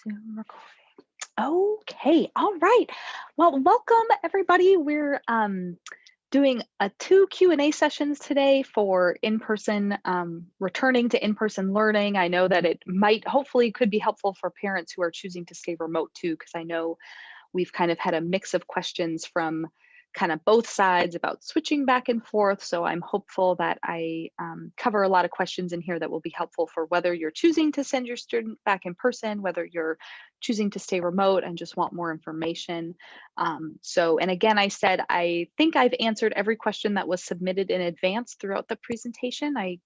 Zoom recording. Okay, all right. Well, welcome everybody. We're doing two Q&A sessions today for in-person, returning to in-person learning. I know that it might, hopefully could be helpful for parents who are choosing to stay remote too, because I know we've kind of had a mix of questions from kind of both sides about switching back and forth. So I'm hopeful that I cover a lot of questions in here that will be helpful for whether you're choosing to send your student back in person, whether you're choosing to stay remote and just want more information. And again, I said, I think I've answered every question that was submitted in advance throughout the presentation. I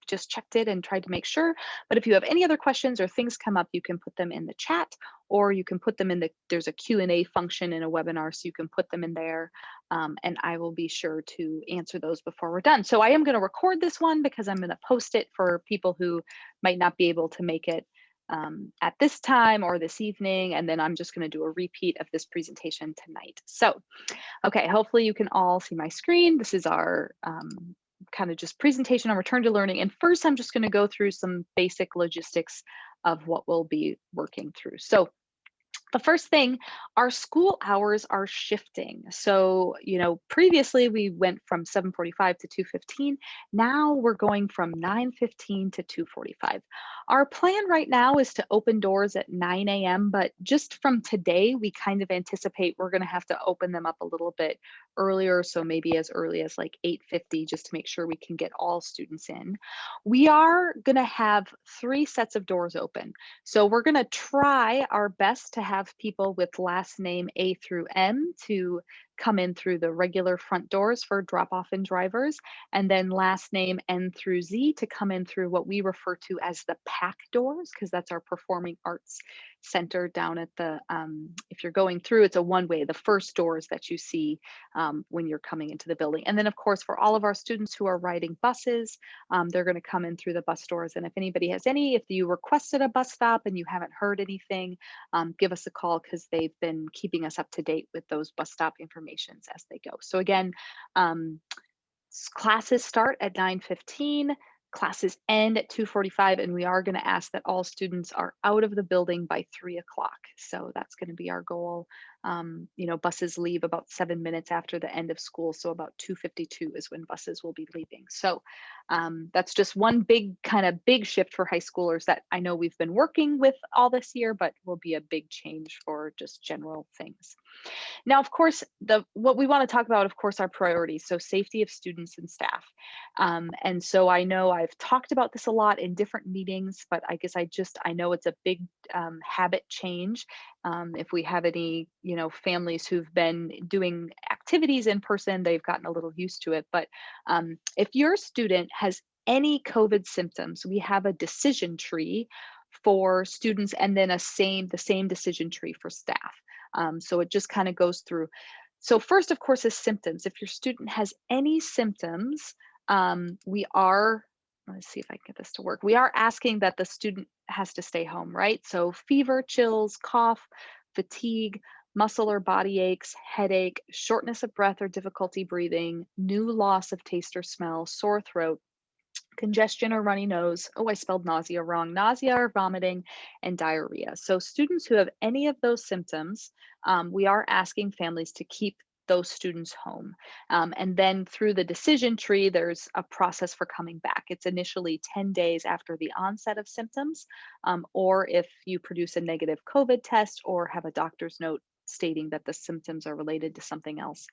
just checked it and tried to make sure. But if you have any other questions or things come up, you can put them in the chat, or you can put them in there's a Q&A function in a webinar, so you can put them in there, and I will be sure to answer those before we're done. So I am going to record this one because I'm going to post it for people who might not be able to make it at this time or this evening, and then I'm just going to do a repeat of this presentation tonight. So, okay, hopefully you can all see my screen. This is our kind of just presentation on return to learning. And first, I'm just going to go through some basic logistics of what we'll be working through. So the first thing, our school hours are shifting. So, previously we went from 7:45 to 2:15. Now we're going from 9:15 to 2:45. Our plan right now is to open doors at 9 a.m., but just from today, we kind of anticipate we're going to have to open them up a little bit earlier. So maybe as early as like 8:50, just to make sure we can get all students in. We are going to have 3 sets of doors open. So we're going to try our best to have people with last name A through M to come in through the regular front doors for drop off and drivers, and then last name N through Z to come in through what we refer to as the PAC doors, because that's our Performing Arts Center down at the, if you're going through, it's a one-way, the first doors that you see when you're coming into the building. And then of course, for all of our students who are riding buses, they're going to come in through the bus doors. And if anybody has if you requested a bus stop and you haven't heard anything, give us a call, because they've been keeping us up to date with those bus stop informations as they go. So again, classes start at 9:15. Classes end at 2:45, and we are going to ask that all students are out of the building by 3 o'clock. So that's going to be our goal. Buses leave about 7 minutes after the end of school. So about 2:52 is when buses will be leaving. So that's just one big shift for high schoolers that I know we've been working with all this year, but will be a big change for just general things. Now, of course, what we want to talk about, of course, are priorities. So safety of students and staff. And so I know I've talked about this a lot in different meetings, but I guess I know it's a big habit change. If we have any, families who've been doing activities in person, they've gotten a little used to it. But if your student has any COVID symptoms, we have a decision tree for students, and then the same decision tree for staff. So it just kind of goes through. So first, of course, is symptoms. If your student has any symptoms, let's see if I can get this to work. We are asking that the student has to stay home, right? So fever, chills, cough, fatigue, muscle or body aches, headache, shortness of breath or difficulty breathing, new loss of taste or smell, sore throat, congestion or runny nose. Oh, I spelled nausea wrong. Nausea or vomiting, and diarrhea. So students who have any of those symptoms, we are asking families to keep those students home. And then through the decision tree, there's a process for coming back. It's initially 10 days after the onset of symptoms, or if you produce a negative COVID test or have a doctor's note stating that the symptoms are related to something else,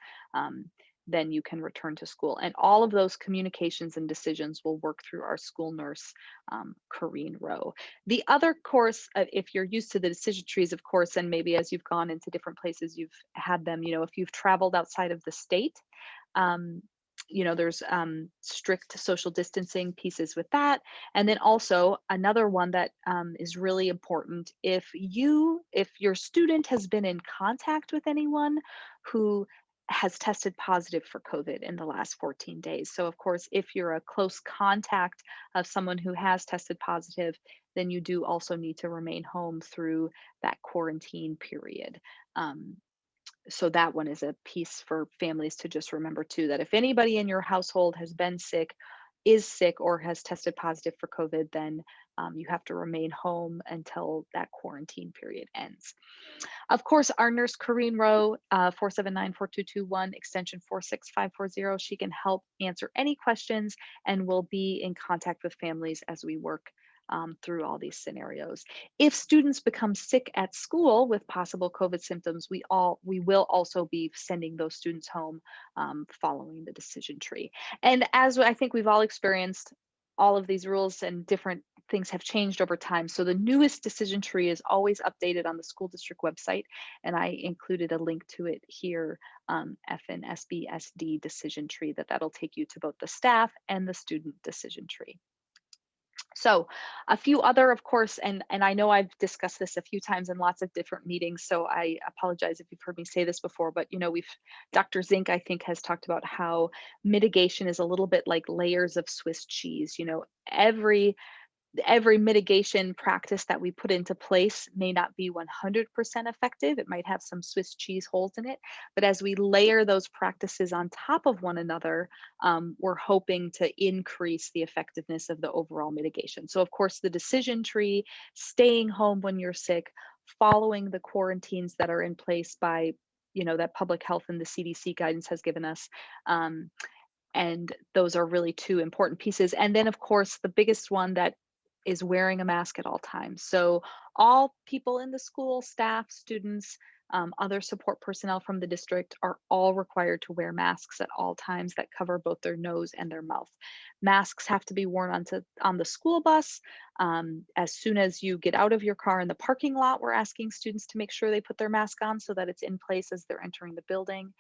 then you can return to school. And all of those communications and decisions will work through our school nurse, Corrine Rowe. The other course, if you're used to the decision trees, of course, and maybe as you've gone into different places, you've had them, if you've traveled outside of the state, there's strict social distancing pieces with that. And then also another one that is really important, if your student has been in contact with anyone who has tested positive for COVID in the last 14 days. So of course, if you're a close contact of someone who has tested positive, then you do also need to remain home through that quarantine period. So that one is a piece for families to just remember too, that if anybody in your household has been sick, is sick, or has tested positive for COVID, then you have to remain home until that quarantine period ends. Of course, our nurse, Corrine Rowe, 479-4221, extension 46540, she can help answer any questions and will be in contact with families as we work through all these scenarios. If students become sick at school with possible COVID symptoms, we will also be sending those students home following the decision tree. And as I think we've all experienced, all of these rules and different things have changed over time. So the newest decision tree is always updated on the school district website, and I included a link to it here, FNSBSD decision tree, that'll take you to both the staff and the student decision tree. So a few other, of course, and I know I've discussed this a few times in lots of different meetings, so I apologize if you've heard me say this before, but Dr. Zink, I think, has talked about how mitigation is a little bit like layers of Swiss cheese. Every mitigation practice that we put into place may not be 100% effective. It might have some Swiss cheese holes in it, but as we layer those practices on top of one another, we're hoping to increase the effectiveness of the overall mitigation. So of course, the decision tree, staying home when you're sick, following the quarantines that are in place by, that public health and the CDC guidance has given us. And those are really two important pieces. And then of course, the biggest one that is wearing a mask at all times. So all people in the school, staff, students, other support personnel from the district are all required to wear masks at all times that cover both their nose and their mouth. Masks have to be worn on the school bus. As soon as you get out of your car in the parking lot, we're asking students to make sure they put their mask on so that it's in place as they're entering the building.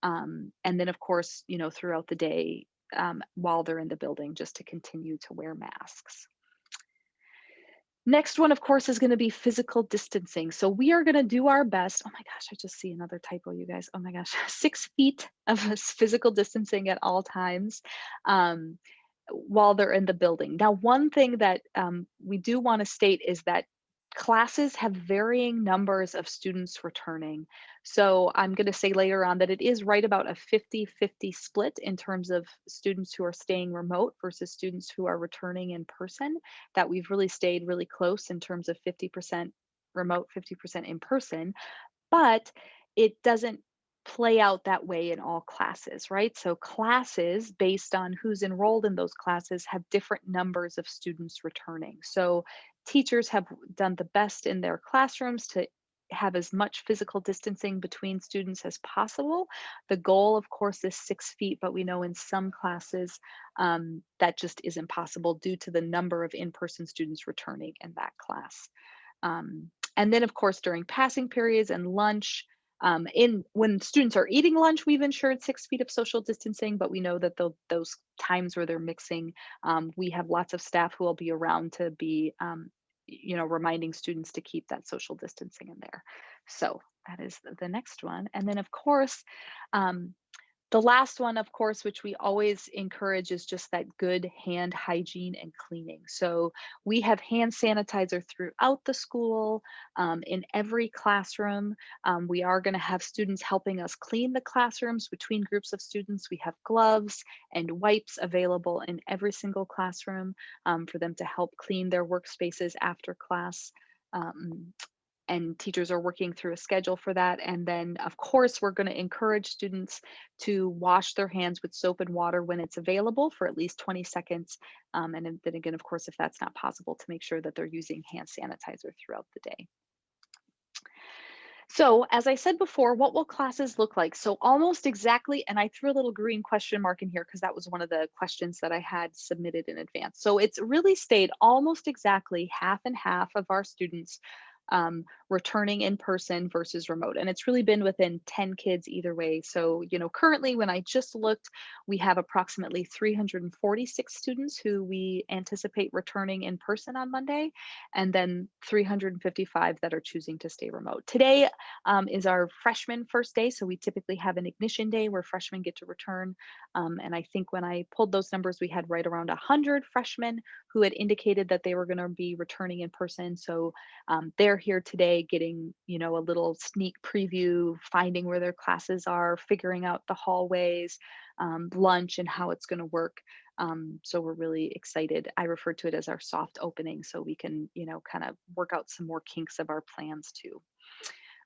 And then of course, throughout the day, while they're in the building, just to continue to wear masks. Next one, of course, is going to be physical distancing. So we are going to do our best. Oh my gosh, I just see another typo, you guys. Oh my gosh, 6 feet of physical distancing at all times while they're in the building. Now, one thing that we do want to state is that classes have varying numbers of students returning. So I'm going to say later on that it is right about a 50-50 split in terms of students who are staying remote versus students who are returning in person, that we've really stayed really close in terms of 50% remote, 50% in person, but it doesn't play out that way in all classes, right? So classes, based on who's enrolled in those classes, have different numbers of students returning. So teachers have done the best in their classrooms to have as much physical distancing between students as possible. The goal, of course, is 6 feet, but we know in some classes that just isn't possible due to the number of in-person students returning in that class. And then, of course, during passing periods and lunch, when students are eating lunch, we've ensured 6 feet of social distancing, but we know that those times where they're mixing, we have lots of staff who will be around to be, reminding students to keep that social distancing in there. So that is the next one. And then, of course, the last one, of course, which we always encourage, is just that good hand hygiene and cleaning. So we have hand sanitizer throughout the school, in every classroom. We are going to have students helping us clean the classrooms between groups of students. We have gloves and wipes available in every single classroom for them to help clean their workspaces after class. And teachers are working through a schedule for that. And then, of course, we're going to encourage students to wash their hands with soap and water when it's available for at least 20 seconds. And then again, of course, if that's not possible, to make sure that they're using hand sanitizer throughout the day. So as I said before, what will classes look like? So almost exactly, and I threw a little green question mark in here because that was one of the questions that I had submitted in advance. So it's really stayed almost exactly half and half of our students returning in person versus remote. And it's really been within 10 kids either way. So, currently when I just looked, we have approximately 346 students who we anticipate returning in person on Monday, and then 355 that are choosing to stay remote. Today is our freshman first day. So we typically have an ignition day where freshmen get to return. And I think when I pulled those numbers, we had right around 100 freshmen who had indicated that they were going to be returning in person. So they're here today getting, a little sneak preview, finding where their classes are, figuring out the hallways, lunch, and how it's going to work. So we're really excited. I refer to it as our soft opening, so we can, kind of work out some more kinks of our plans too.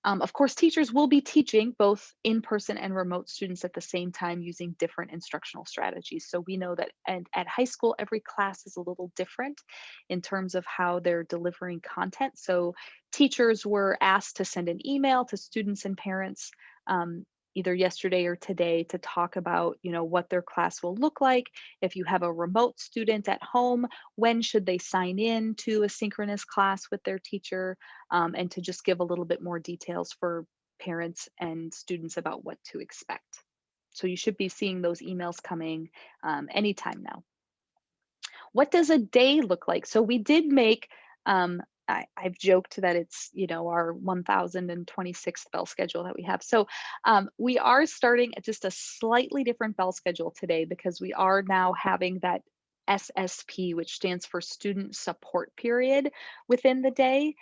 Of course, teachers will be teaching both in-person and remote students at the same time using different instructional strategies. So we know that at high school, every class is a little different in terms of how they're delivering content. So teachers were asked to send an email to students and parents either yesterday or today to talk about, what their class will look like. If you have a remote student at home, when should they sign in to a synchronous class with their teacher? And to just give a little bit more details for parents and students about what to expect. So you should be seeing those emails coming anytime now. What does a day look like? So we did make, I've joked that it's, our 1026th bell schedule that we have. So we are starting at just a slightly different bell schedule today because we are now having that SSP, which stands for student support period within the day.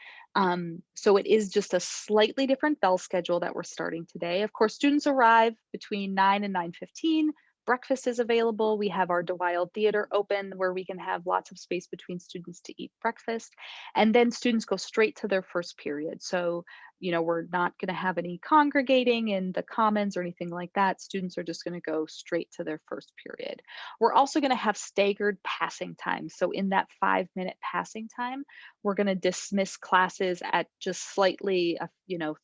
So it is just a slightly different bell schedule that we're starting today. Of course, students arrive between 9 and 9:15. Breakfast is available. We have our DeWilde Theater open where we can have lots of space between students to eat breakfast. And then students go straight to their first period. So, we're not going to have any congregating in the commons or anything like that. Students are just going to go straight to their first period. We're also going to have staggered passing time. So in that 5-minute passing time, we're going to dismiss classes at just slightly,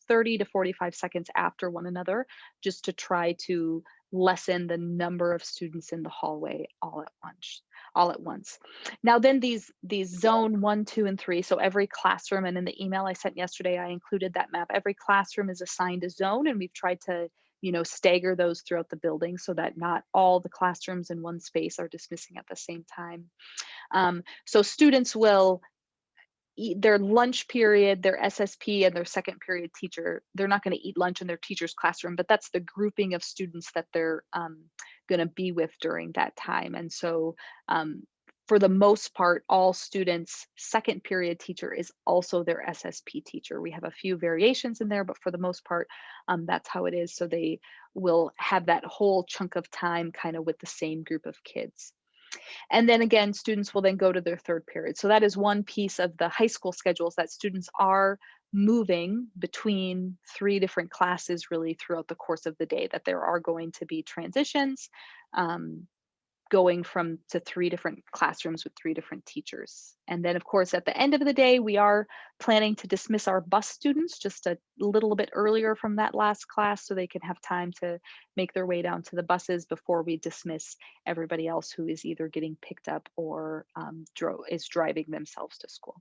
30 to 45 seconds after one another, just to try to lessen the number of students in the hallway all at once. Now then these zone 1, 2, and 3, so every classroom, and in the email I sent yesterday, I included that map. Every classroom is assigned a zone, and we've tried to, stagger those throughout the building so that not all the classrooms in one space are dismissing at the same time. So students will eat their lunch period, their SSP, and their second period teacher. They're not going to eat lunch in their teacher's classroom, but that's the grouping of students that they're going to be with during that time. And so for the most part, all students' second period teacher is also their SSP teacher. We have a few variations in there, but for the most part, that's how it is. So they will have that whole chunk of time kind of with the same group of kids. And then again, students will then go to their third period. So that is one piece of the high school schedules, that students are moving between 3 different classes really throughout the course of the day, that there are going to be transitions, going from to 3 different classrooms with 3 different teachers. And then of course, at the end of the day, we are planning to dismiss our bus students just a little bit earlier from that last class so they can have time to make their way down to the buses before we dismiss everybody else who is either getting picked up or is driving themselves to school.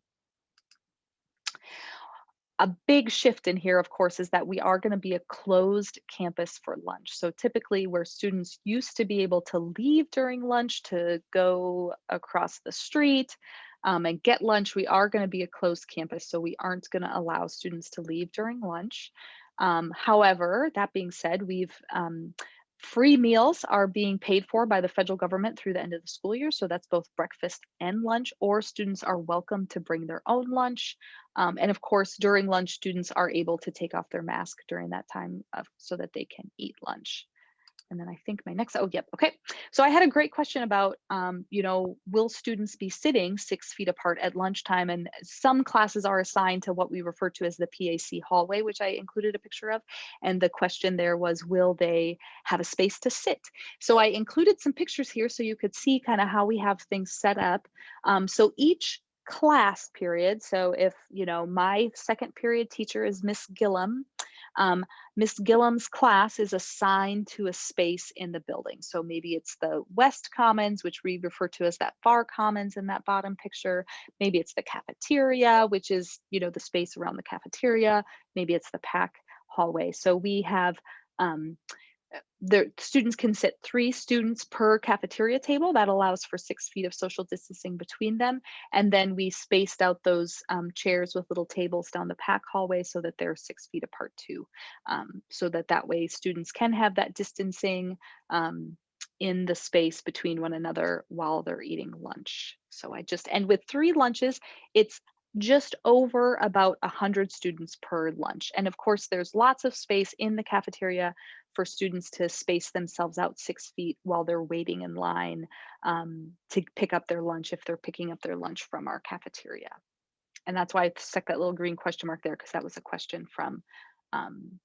A big shift in here, of course, is that we are going to be a closed campus for lunch. So typically where students used to be able to leave during lunch to go across the street and get lunch, we are going to be a closed campus. So we aren't going to allow students to leave during lunch. However, that being said, free meals are being paid for by the federal government through the end of the school year. So that's both breakfast and lunch, or students are welcome to bring their own lunch. And of course, during lunch, students are able to take off their mask during that time so that they can eat lunch. And then I think my next, oh, yep, okay. So I had a great question about, will students be sitting 6 feet apart at lunchtime? And some classes are assigned to what we refer to as the PAC hallway, which I included a picture of. And the question there was, will they have a space to sit? So I included some pictures here so you could see kind of how we have things set up. So each class period, so if, my second period teacher is Miss Gillum, Miss Gillum's class is assigned to a space in the building. So maybe it's the West Commons, which we refer to as that far commons in that bottom picture. Maybe it's the cafeteria, which is, the space around the cafeteria. Maybe it's the PAC hallway. So we have the students can sit 3 students per cafeteria table. That allows for 6 feet of social distancing between them. And then we spaced out those chairs with little tables down the PAC hallway so that they're 6 feet apart too. So that way students can have that distancing in the space between one another while they're eating lunch. So and with 3 lunches, it's just over about 100 students per lunch. And of course, there's lots of space in the cafeteria for students to space themselves out 6 feet while they're waiting in line to pick up their lunch if they're picking up their lunch from our cafeteria. And that's why I stuck that little green question mark there, because that was a question from um,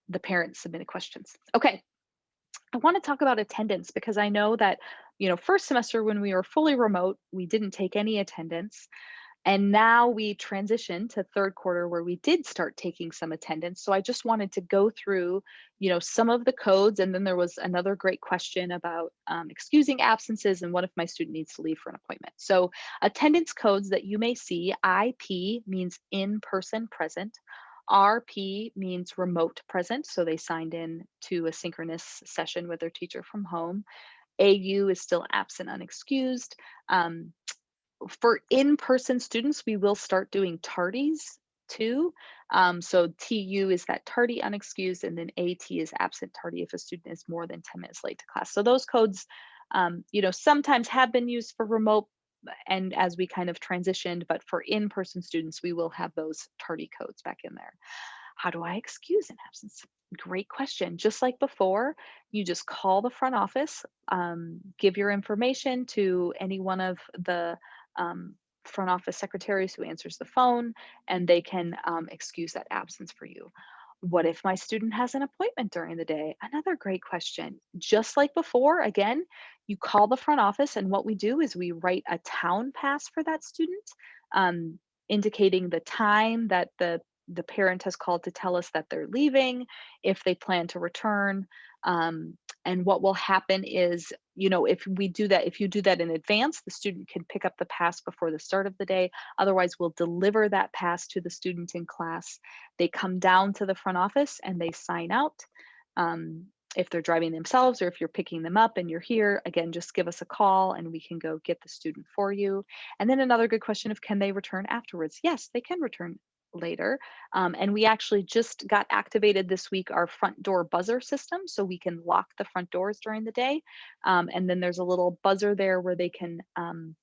the parents submitted questions. Okay, I want to talk about attendance because I know that, first semester when we were fully remote, we didn't take any attendance. And now we transitioned to third quarter where we did start taking some attendance. So I just wanted to go through, some of the codes. And then there was another great question about excusing absences and what if my student needs to leave for an appointment. So attendance codes that you may see, IP means in person present. RP means remote present. So they signed in to a synchronous session with their teacher from home. AU is still absent unexcused. For in-person students, we will start doing tardies too. So TU is that tardy unexcused, and then AT is absent tardy if a student is more than 10 minutes late to class. So those codes, sometimes have been used for remote and as we kind of transitioned, but for in-person students, we will have those tardy codes back in there. How do I excuse an absence? Great question. Just like before, you just call the front office, give your information to any one of the front office secretaries who answers the phone, and they can excuse that absence for you. What if my student has an appointment during the day? Another great question. Just like before, again, you call the front office, and what we do is we write a town pass for that student, um, indicating the time that the parent has called to tell us that they're leaving, if they plan to return. And what will happen is, if you do that in advance, the student can pick up the pass before the start of the day. Otherwise, we'll deliver that pass to the student in class. They come down to the front office and they sign out. If they're driving themselves or if you're picking them up and you're here, again, just give us a call and we can go get the student for you. And then another good question of can they return afterwards? Yes, they can return later. And we actually just got activated this week our front door buzzer system, so we can lock the front doors during the day. And then there's a little buzzer there where they can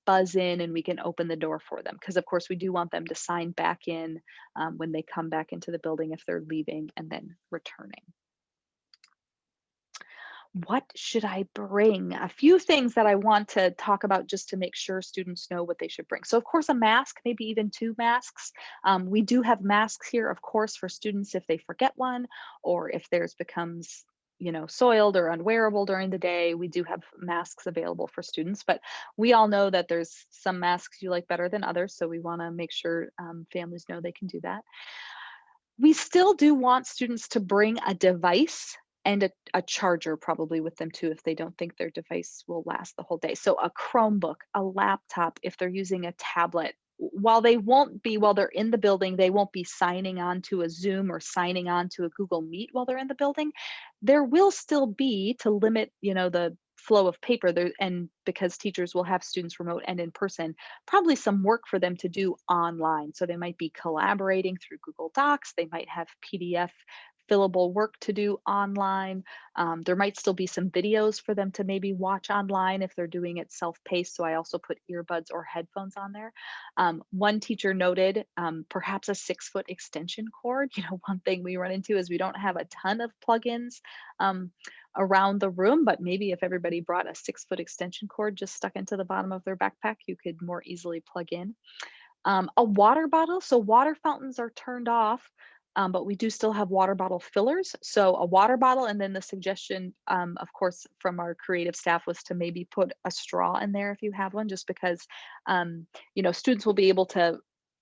buzz in and we can open the door for them. Because of course we do want them to sign back in when they come back into the building if they're leaving and then returning. What should I bring? A few things that I want to talk about just to make sure students know what they should bring. So of course a mask, maybe even 2 masks. We do have masks here, of course, for students if they forget one or if theirs becomes soiled or unwearable during the day. We do have masks available for students, but we all know that there's some masks you like better than others. So we want to make sure families know they can do that. We still do want students to bring a device and a charger probably with them too if they don't think their device will last the whole day. So a Chromebook, a laptop, if they're using a tablet, while they're in the building, they won't be signing on to a Zoom or signing on to a Google Meet while they're in the building. There will still be, to limit, the flow of paper there, and because teachers will have students remote and in person, probably some work for them to do online. So they might be collaborating through Google Docs, they might have PDF fillable work to do online. There might still be some videos for them to maybe watch online if they're doing it self-paced. So I also put earbuds or headphones on there. One teacher noted perhaps a 6-foot extension cord. One thing we run into is we don't have a ton of plugins around the room, but maybe if everybody brought a 6-foot extension cord just stuck into the bottom of their backpack, you could more easily plug in. A water bottle. So water fountains are turned off, but we do still have water bottle fillers. So a water bottle, and then the suggestion, of course, from our creative staff was to maybe put a straw in there if you have one, just because, students will be able to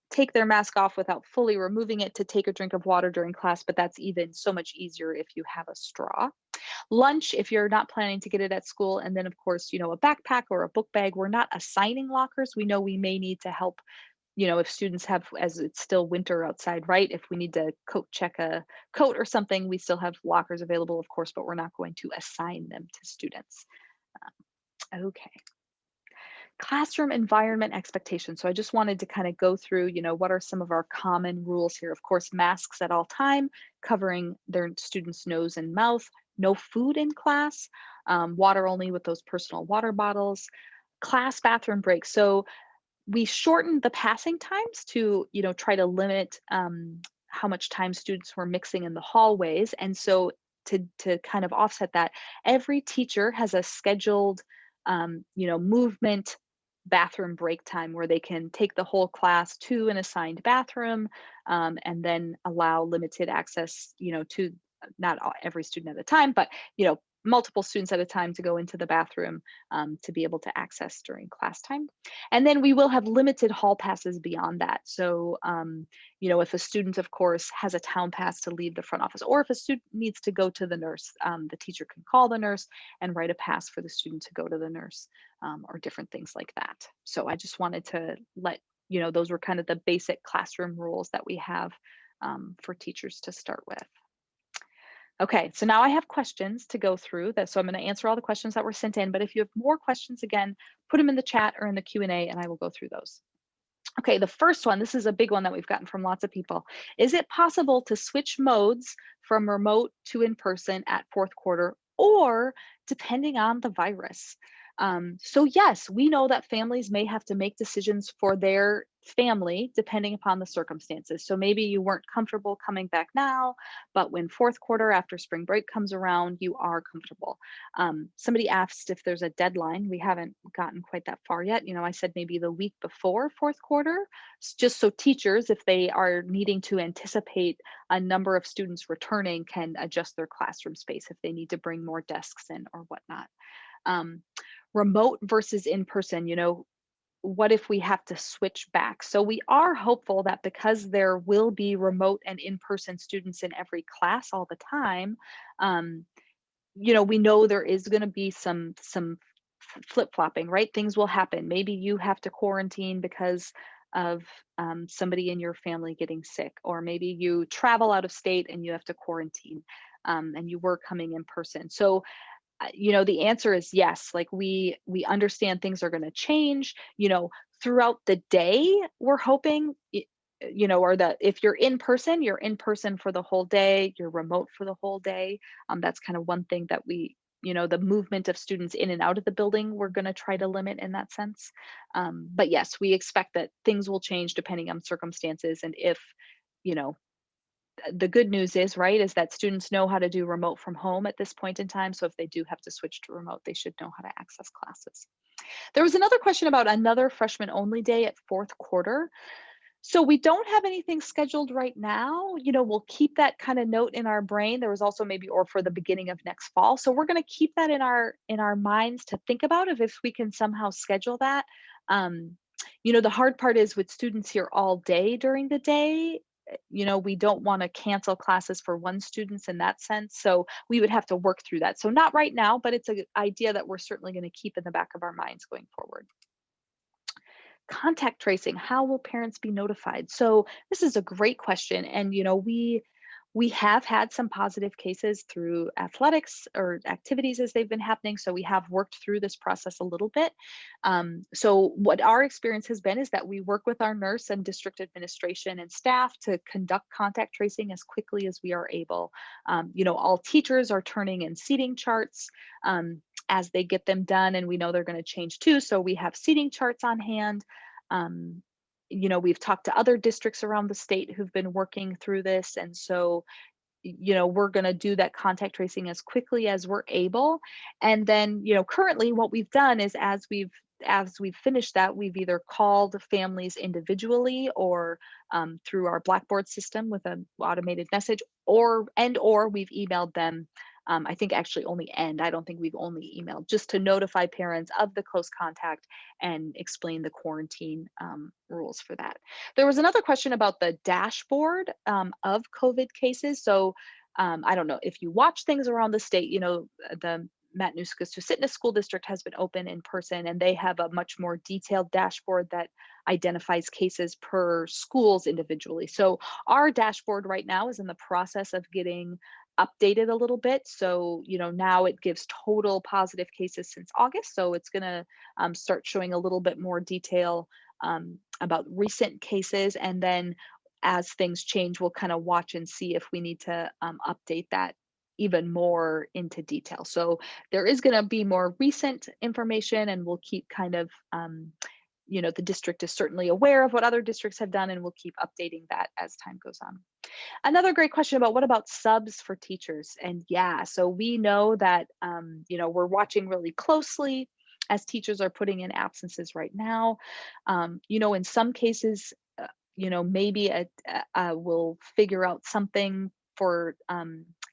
take their mask off without fully removing it to take a drink of water during class, but that's even so much easier if you have a straw. Lunch, if you're not planning to get it at school, and then of course, a backpack or a book bag. We're not assigning lockers. We know we may need to help if students have, as it's still winter outside, right? If we need to check a coat or something, we still have lockers available, of course, but we're not going to assign them to students. Okay. Classroom environment expectations. So I just wanted to kind of go through, what are some of our common rules here? Of course, masks at all time, covering their students' nose and mouth, no food in class, water only with those personal water bottles, class bathroom breaks. So we shortened the passing times to, try to limit how much time students were mixing in the hallways. And so to kind of offset that, every teacher has a scheduled, movement bathroom break time where they can take the whole class to an assigned bathroom, and then allow limited access, to not every student at a time, but multiple students at a time to go into the bathroom, to be able to access during class time. And then we will have limited hall passes beyond that. So, if a student, of course, has a town pass to leave the front office, or if a student needs to go to the nurse, the teacher can call the nurse and write a pass for the student to go to the nurse, or different things like that. So I just wanted to let those were kind of the basic classroom rules that we have, for teachers to start with. Okay, so now I have questions to go through that. So I'm going to answer all the questions that were sent in, but if you have more questions, again, put them in the chat or in the Q&A and I will go through those. Okay, the first one, this is a big one that we've gotten from lots of people. Is it possible to switch modes from remote to in-person at fourth quarter, or depending on the virus? So yes, we know that families may have to make decisions for their family depending upon the circumstances. So maybe you weren't comfortable coming back now, but when fourth quarter after spring break comes around, you are comfortable. Somebody asked if there's a deadline. We haven't gotten quite that far yet. I said maybe the week before fourth quarter, just so teachers, if they are needing to anticipate a number of students returning, can adjust their classroom space if they need to bring more desks in or whatnot. Um, Remote versus in person, what if we have to switch back? So we are hopeful that because there will be remote and in-person students in every class all the time, um, we know there is going to be some flip-flopping, right? Things will happen. Maybe you have to quarantine because of, somebody in your family getting sick, or maybe you travel out of state and you have to quarantine, and you were coming in person. So the answer is yes. Like we understand things are going to change, throughout the day. We're hoping, or that if you're in person for the whole day, you're remote for the whole day. That's kind of one thing that the movement of students in and out of the building, we're going to try to limit in that sense. But yes, we expect that things will change depending on circumstances. And if, you know, the good news is, right, is that students know how to do remote from home at this point in time. So if they do have to switch to remote, they should know how to access classes. There was another question about another freshman only day at fourth quarter. So we don't have anything scheduled right now. We'll keep that kind of note in our brain. There was also maybe, or for the beginning of next fall. So we're going to keep that in our minds to think about if we can somehow schedule that. The hard part is with students here all day during the day, we don't want to cancel classes for one students in that sense. So we would have to work through that. So not right now, but it's an idea that we're certainly going to keep in the back of our minds going forward. Contact tracing, how will parents be notified? So this is a great question. And, we have had some positive cases through athletics or activities as they've been happening. So we have worked through this process a little bit. So what our experience has been is that we work with our nurse and district administration and staff to conduct contact tracing as quickly as we are able. All teachers are turning in seating charts, as they get them done, and we know they're going to change too. So we have seating charts on hand. Um, we've talked to other districts around the state who've been working through this. And so, we're going to do that contact tracing as quickly as we're able. And then, currently what we've done is as we've finished that, we've either called families individually or, through our Blackboard system with an automated message, or we've emailed them. I think actually I don't think we've only emailed, just to notify parents of the close contact and explain the quarantine, rules for that. There was another question about the dashboard, of COVID cases. So I don't know if you watch things around the state, the Matanuska-Susitna School District has been open in person, and they have a much more detailed dashboard that identifies cases per schools individually. So our dashboard right now is in the process of getting updated a little bit. So, now it gives total positive cases since August. So it's going to, start showing a little bit more detail, about recent cases. And then as things change, we'll kind of watch and see if we need to, update that even more into detail. So there is going to be more recent information, and we'll keep kind of, the district is certainly aware of what other districts have done, and we'll keep updating that as time goes on. Another great question about what about subs for teachers? And yeah, so we know that, we're watching really closely as teachers are putting in absences right now. In some cases, maybe we'll figure out something for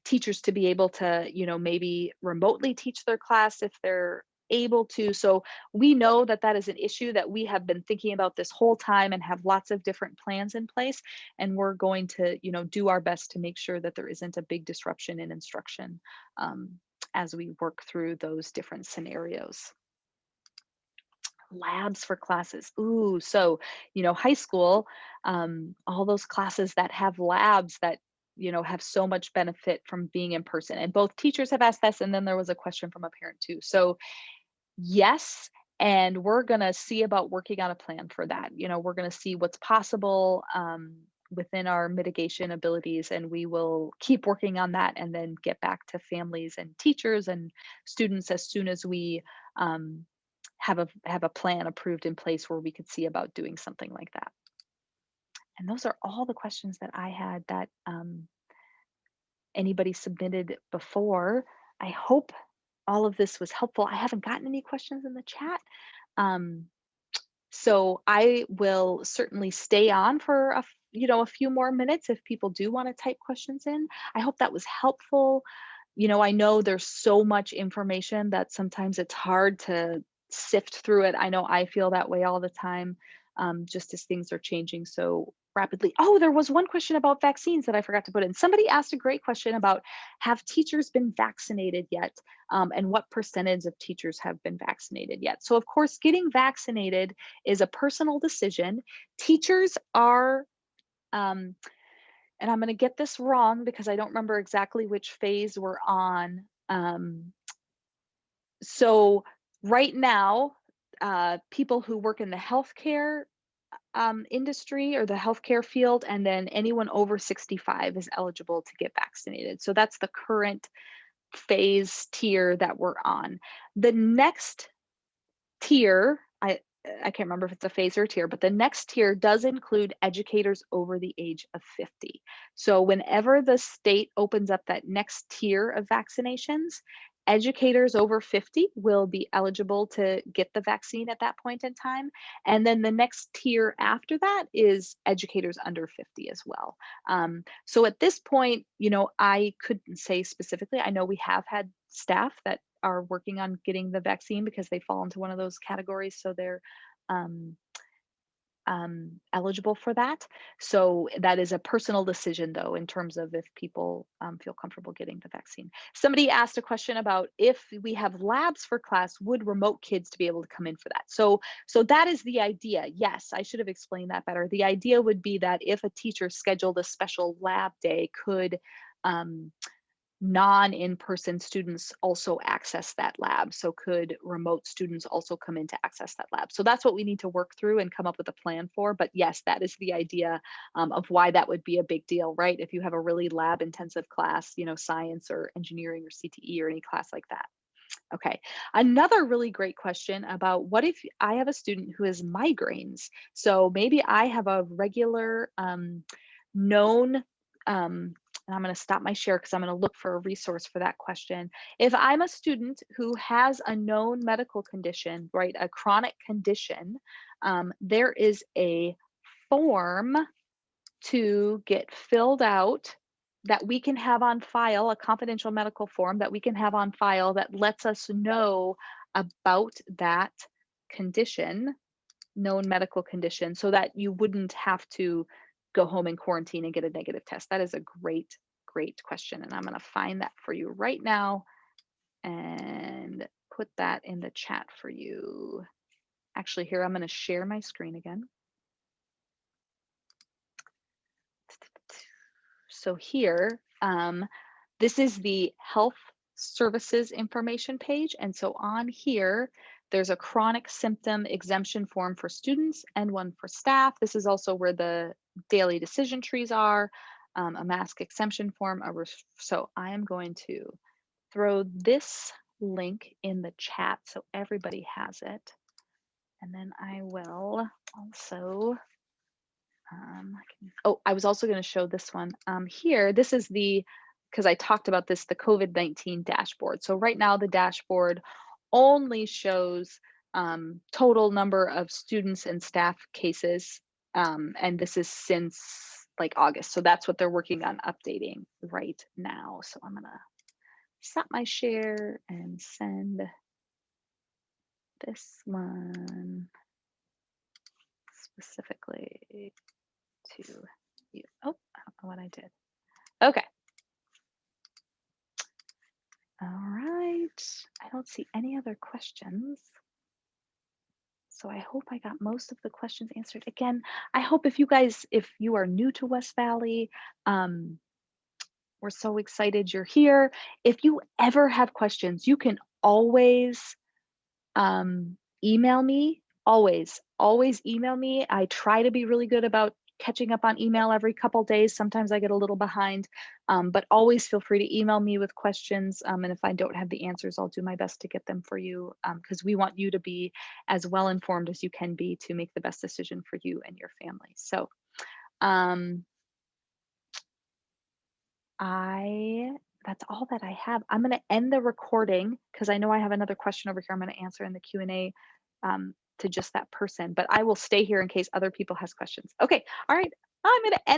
teachers to be able to, maybe remotely teach their class if they're able to. So we know that that is an issue that we have been thinking about this whole time and have lots of different plans in place. And we're going to, do our best to make sure that there isn't a big disruption in instruction as we work through those different scenarios. Labs for classes. Ooh, so, high school, all those classes that have labs that, have so much benefit from being in person. And both teachers have asked this, and then there was a question from a parent too. So yes, and we're gonna see about working on a plan for that. We're gonna see what's possible within our mitigation abilities, and we will keep working on that and then get back to families and teachers and students as soon as we um, have a plan approved in place where we could see about doing something like that. And those are all the questions that I had that anybody submitted before. I hope all of this was helpful. I haven't gotten any questions in the chat. Um, so I will certainly stay on for a few more minutes if people do want to type questions in. I hope that was helpful. I know there's so much information that sometimes it's hard to sift through it. I know I feel that way all the time, just as things are changing so rapidly. Oh, there was one question about vaccines that I forgot to put in. Somebody asked a great question about, have teachers been vaccinated yet? And what percentage of teachers have been vaccinated yet? So of course, getting vaccinated is a personal decision. Teachers are, and I'm going to get this wrong because I don't remember exactly which phase we're on. So right now, people who work in the healthcare industry or the healthcare field, and then anyone over 65 is eligible to get vaccinated. So that's the current phase tier that we're on. The next tier, I can't remember if it's a phase or a tier, but the next tier does include educators over the age of 50. So whenever the state opens up that next tier of vaccinations, educators over 50 will be eligible to get the vaccine at that point in time. And then the next tier after that is educators under 50 as well. So at this point, I couldn't say specifically. I know we have had staff that are working on getting the vaccine because they fall into one of those categories. So they're um, eligible for that. So that is a personal decision, though, in terms of if people feel comfortable getting the vaccine. Somebody asked a question about if we have labs for class, would remote kids to be able to come in for that? So that is the idea. Yes, I should have explained that better. The idea would be that if a teacher scheduled a special lab day, could non-in-person students also access that lab? So could remote students also come in to access that lab? So that's what we need to work through and come up with a plan for. But yes, that is the idea of why that would be a big deal, right? If you have a really lab intensive class, science or engineering or CTE or any class like that. Okay, another really great question about what if I have a student who has migraines? So maybe I have a regular known and I'm going to stop my share because I'm going to look for a resource for that question. If I'm a student who has a known medical condition, right, a chronic condition, there is a form to get filled out that we can have on file, a confidential medical form that we can have on file that lets us know about that condition, known medical condition, so that you wouldn't have to go home and quarantine and get a negative test. That is a great, great question. And I'm going to find that for you right now and put that in the chat for you. Actually, here, I'm going to share my screen again. So here, this is the health services information page. And so on here, there's a chronic symptom exemption form for students and one for staff. This is also where the daily decision trees are, a mask exemption form. So I am going to throw this link in the chat so everybody has it. And then I will also, oh, I was also going to show this one here. This is because I talked about this, the COVID-19 dashboard. So right now the dashboard only shows total number of students and staff cases. And this is since like August. So that's what they're working on updating right now. So I'm gonna stop my share and send this one specifically to you. Oh, I don't know what I did. Okay. All right. I don't see any other questions. So I hope I got most of the questions answered. Again, I hope if you are new to West Valley, we're so excited you're here. If you ever have questions, you can always email me. Always email me. I try to be really good about catching up on email every couple days. Sometimes I get a little behind, but always feel free to email me with questions. And if I don't have the answers, I'll do my best to get them for you, because we want you to be as well informed as you can be to make the best decision for you and your family. So that's all that I have. I'm going to end the recording because I know I have another question over here I'm going to answer in the Q&A to just that person, but I will stay here in case other people has questions. Okay. All right. I'm going to end